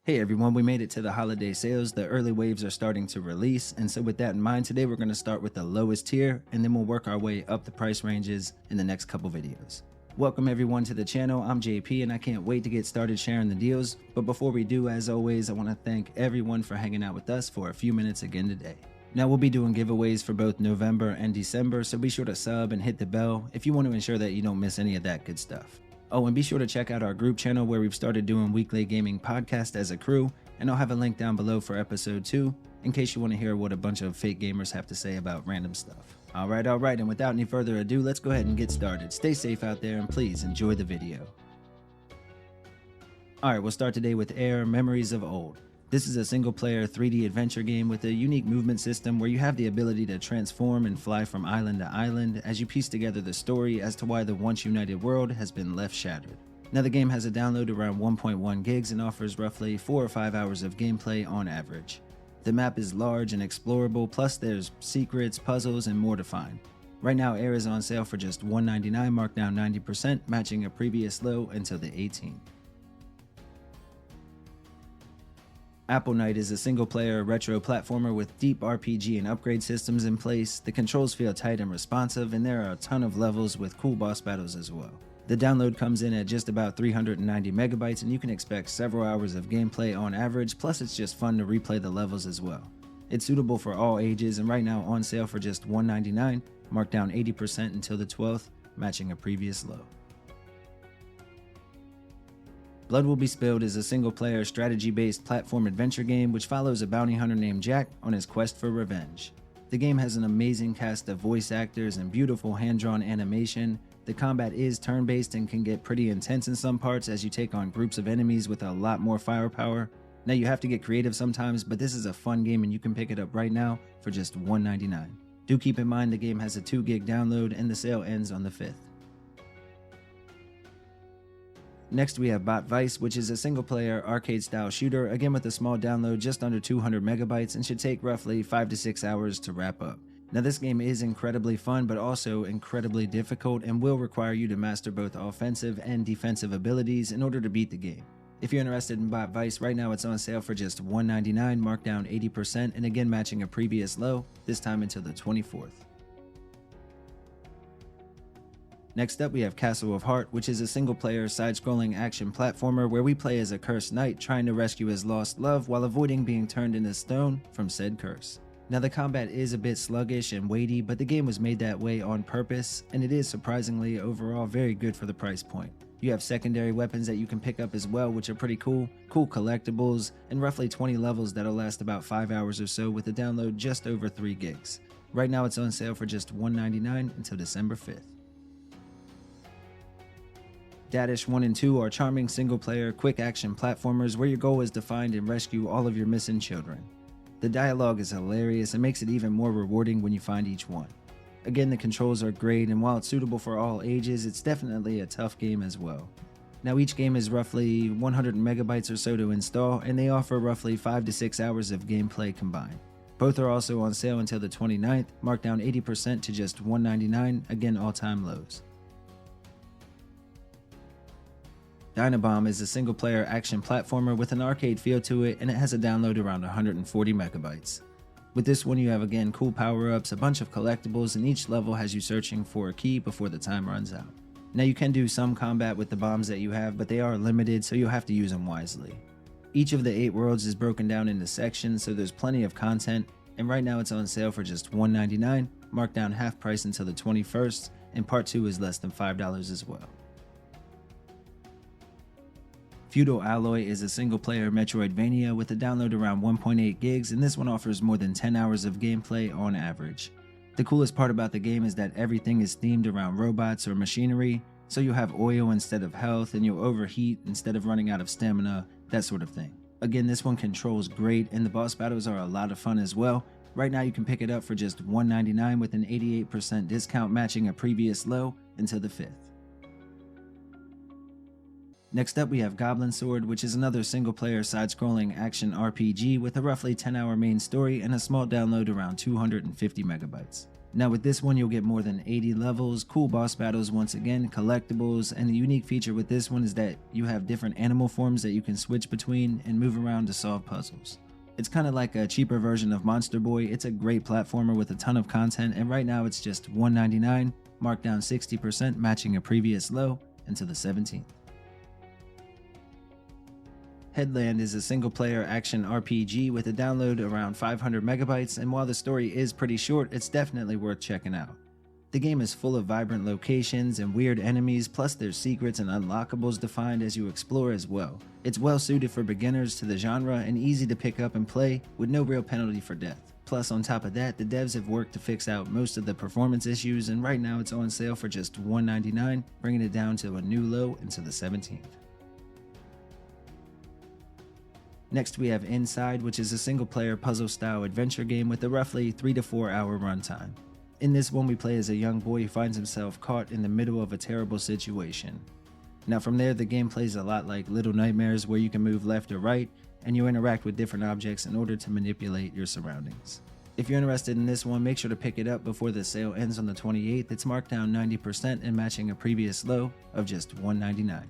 Hey everyone, we made it to the holiday sales. The early waves are starting to release, and so with that in mind, today we're going to start with the lowest tier, and then we'll work our way up the price ranges in the next couple videos. Welcome everyone to the channel. I'm JP, and I can't wait to get started sharing the deals. But before we do, as always, I want to thank everyone for hanging out with us for a few minutes again today. Now we'll be doing giveaways for both November and December, so be sure to sub and hit the bell if you want to ensure that you don't miss any of that good stuff. Oh, and be sure to check out our group channel where we've started doing weekly gaming podcasts as a crew, and I'll have a link down below for episode 2 in case you want to hear what a bunch of fake gamers have to say about random stuff. Alright, and without any further ado, let's go ahead and get started. Stay safe out there and please enjoy the video. Alright, we'll start today with Aer Memories of Old. This is a single-player 3D adventure game with a unique movement system where you have the ability to transform and fly from island to island as you piece together the story as to why the once united world has been left shattered. Now the game has a download around 1.1 gigs and offers roughly 4 or 5 hours of gameplay on average. The map is large and explorable, plus there's secrets, puzzles, and more to find. Right now Aer is on sale for just $1.99, marked down 90%, matching a previous low until the 18th. Apple Knight is a single-player retro platformer with deep RPG and upgrade systems in place. The controls feel tight and responsive, and there are a ton of levels with cool boss battles as well. The download comes in at just about 390 megabytes, and you can expect several hours of gameplay on average, plus it's just fun to replay the levels as well. It's suitable for all ages, and right now on sale for just $1.99, marked down 80% until the 12th, matching a previous low. Blood Will Be Spilled is a single-player strategy-based platform adventure game which follows a bounty hunter named Jack on his quest for revenge. The game has an amazing cast of voice actors and beautiful hand-drawn animation. The combat is turn-based and can get pretty intense in some parts as you take on groups of enemies with a lot more firepower. Now you have to get creative sometimes, but this is a fun game and you can pick it up right now for just $1.99. Do keep in mind the game has a 2 gig download and the sale ends on the 5th. Next we have Bot Vice, which is a single-player arcade-style shooter, again with a small download just under 200 megabytes and should take roughly 5 to 6 hours to wrap up. Now this game is incredibly fun but also incredibly difficult and will require you to master both offensive and defensive abilities in order to beat the game. If you're interested in Bot Vice, right now it's on sale for just $1.99, marked down 80% and again matching a previous low, this time until the 24th. Next up we have Castle of Heart, which is a single-player side-scrolling action platformer where we play as a cursed knight trying to rescue his lost love while avoiding being turned into stone from said curse. Now the combat is a bit sluggish and weighty, but the game was made that way on purpose, and it is surprisingly overall very good for the price point. You have secondary weapons that you can pick up as well, which are pretty cool collectibles, and roughly 20 levels that'll last about 5 hours or so with a download just over 3 gigs. Right now it's on sale for just $1.99 until December 5th. Dadish 1 and 2 are charming single-player quick-action platformers where your goal is to find and rescue all of your missing children. The dialogue is hilarious and makes it even more rewarding when you find each one. Again, the controls are great, and while it's suitable for all ages, it's definitely a tough game as well. Now each game is roughly 100 megabytes or so to install, and they offer roughly 5 to 6 hours of gameplay combined. Both are also on sale until the 29th, marked down 80% to just $1.99, again all-time lows. Dyna Bomb is a single-player action platformer with an arcade feel to it, and it has a download around 140 megabytes. With this one you have again cool power-ups, a bunch of collectibles, and each level has you searching for a key before the time runs out. Now you can do some combat with the bombs that you have, but they are limited, so you'll have to use them wisely. Each of the 8 worlds is broken down into sections, so there's plenty of content, and right now it's on sale for just $1.99, marked down half price until the 21st, and part 2 is less than $5 as well. Feudal Alloy is a single-player Metroidvania with a download around 1.8 gigs, and this one offers more than 10 hours of gameplay on average. The coolest part about the game is that everything is themed around robots or machinery, so you'll have oil instead of health, and you'll overheat instead of running out of stamina, that sort of thing. Again, this one controls great, and the boss battles are a lot of fun as well. Right now you can pick it up for just $1.99 with an 88% discount matching a previous low until the 5th. Next up we have Goblin Sword, which is another single-player side-scrolling action RPG with a roughly 10-hour main story and a small download around 250 megabytes. Now with this one you'll get more than 80 levels, cool boss battles once again, collectibles, and the unique feature with this one is that you have different animal forms that you can switch between and move around to solve puzzles. It's kind of like a cheaper version of Monster Boy. It's a great platformer with a ton of content, and right now it's just $1.99, marked down 60%, matching a previous low until the 17th. Headland is a single-player action RPG with a download around 500 megabytes, and while the story is pretty short, it's definitely worth checking out. The game is full of vibrant locations and weird enemies, plus there's secrets and unlockables defined as you explore as well. It's well suited for beginners to the genre and easy to pick up and play with no real penalty for death. Plus on top of that, the devs have worked to fix out most of the performance issues, and right now it's on sale for just $1.99, bringing it down to a new low until the 17th. Next we have Inside, which is a single-player puzzle-style adventure game with a roughly 3 to 4 hour runtime. In this one we play as a young boy who finds himself caught in the middle of a terrible situation. Now from there the game plays a lot like Little Nightmares, where you can move left or right and you interact with different objects in order to manipulate your surroundings. If you're interested in this one, make sure to pick it up before the sale ends on the 28th. It's marked down 90% and matching a previous low of just $1.99.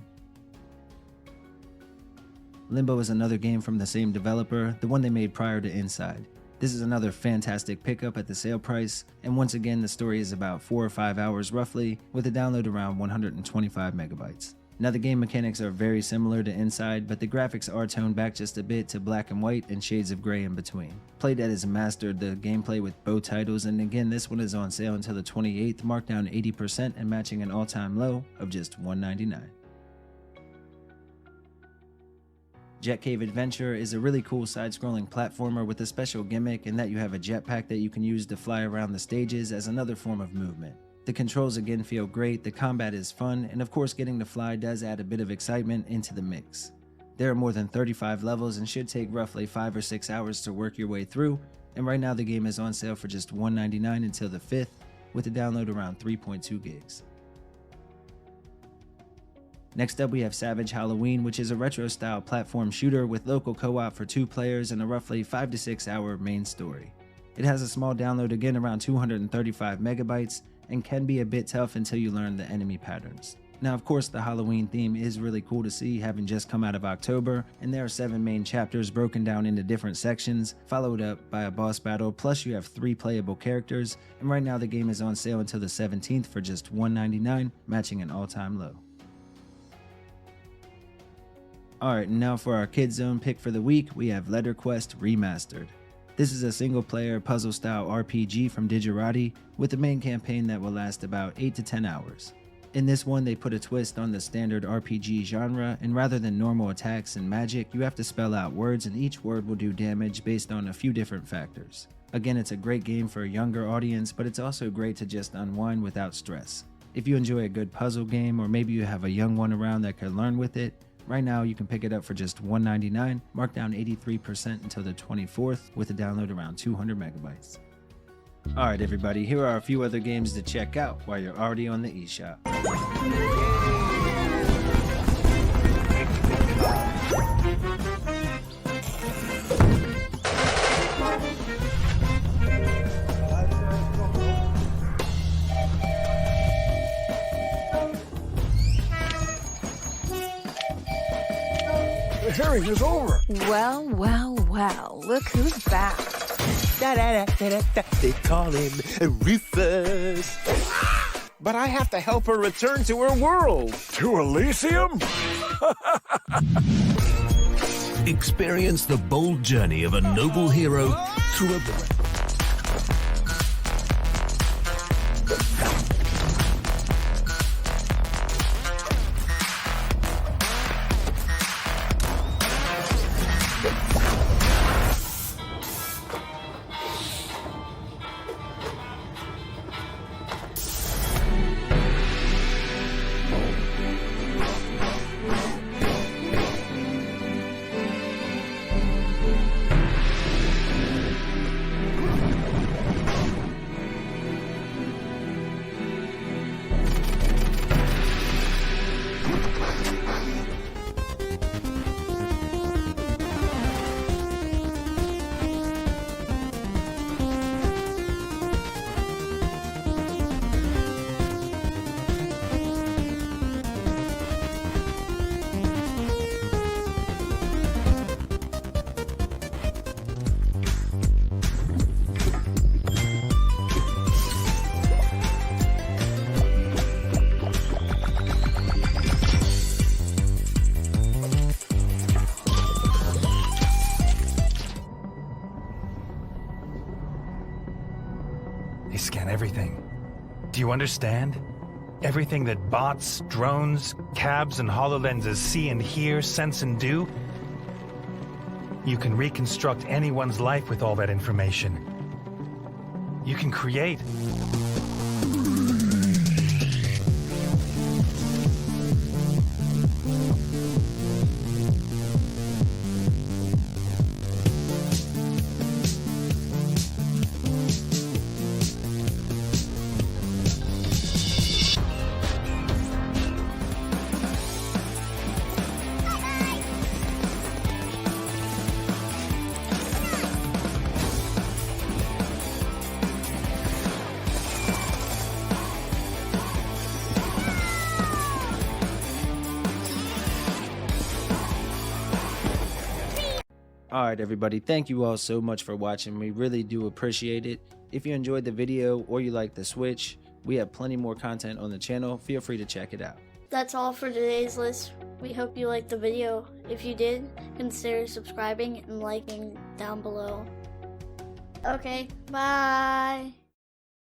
Limbo is another game from the same developer, the one they made prior to Inside. This is another fantastic pickup at the sale price, and once again the story is about 4 or 5 hours roughly, with a download around 125 megabytes. Now the game mechanics are very similar to Inside, but the graphics are toned back just a bit to black and white and shades of gray in between. Playdead has mastered the gameplay with both titles, and again this one is on sale until the 28th, marked down 80% and matching an all-time low of just $1.99. Kave Adventure is a really cool side-scrolling platformer with a special gimmick in that you have a jetpack that you can use to fly around the stages as another form of movement. The controls again feel great, the combat is fun, and of course getting to fly does add a bit of excitement into the mix. There are more than 35 levels and should take roughly 5 or 6 hours to work your way through, and right now the game is on sale for just $1.99 until the 5th, with a download around 3.2 gigs. Next up we have Savage Halloween, which is a retro-style platform shooter with local co-op for 2 players and a roughly 5 to 6 hour main story. It has a small download, again around 235 megabytes, and can be a bit tough until you learn the enemy patterns. Now of course the Halloween theme is really cool to see, having just come out of October, and there are 7 main chapters broken down into different sections, followed up by a boss battle, plus you have 3 playable characters, and right now the game is on sale until the 17th for just $1.99, matching an all-time low. Alright, now for our Kids Zone pick for the week, we have Letter Quest Remastered. This is a single-player puzzle-style RPG from Digerati with a main campaign that will last about 8 to 10 hours. In this one, they put a twist on the standard RPG genre, and rather than normal attacks and magic, you have to spell out words, and each word will do damage based on a few different factors. Again, it's a great game for a younger audience, but it's also great to just unwind without stress. If you enjoy a good puzzle game, or maybe you have a young one around that can learn with it, right now you can pick it up for just $1.99, marked down 83% until the 24th, with a download around 200 megabytes. Alright everybody, here are a few other games to check out while you're already on the eShop. The hearing is over. Well, well, well, look who's back. They call him Rufus. But I have to help her return to her world. To Elysium? Experience the bold journey of a noble hero through a... everything. Do you understand? Everything that bots, drones, cabs, and HoloLenses see and hear, sense and do? You can reconstruct anyone's life with all that information. You can create. Alright everybody, thank you all so much for watching. We really do appreciate it. If you enjoyed the video or you like the Switch, we have plenty more content on the channel. Feel free to check it out. That's all for today's list. We hope you liked the video. If you did, consider subscribing and liking down below. Okay, bye!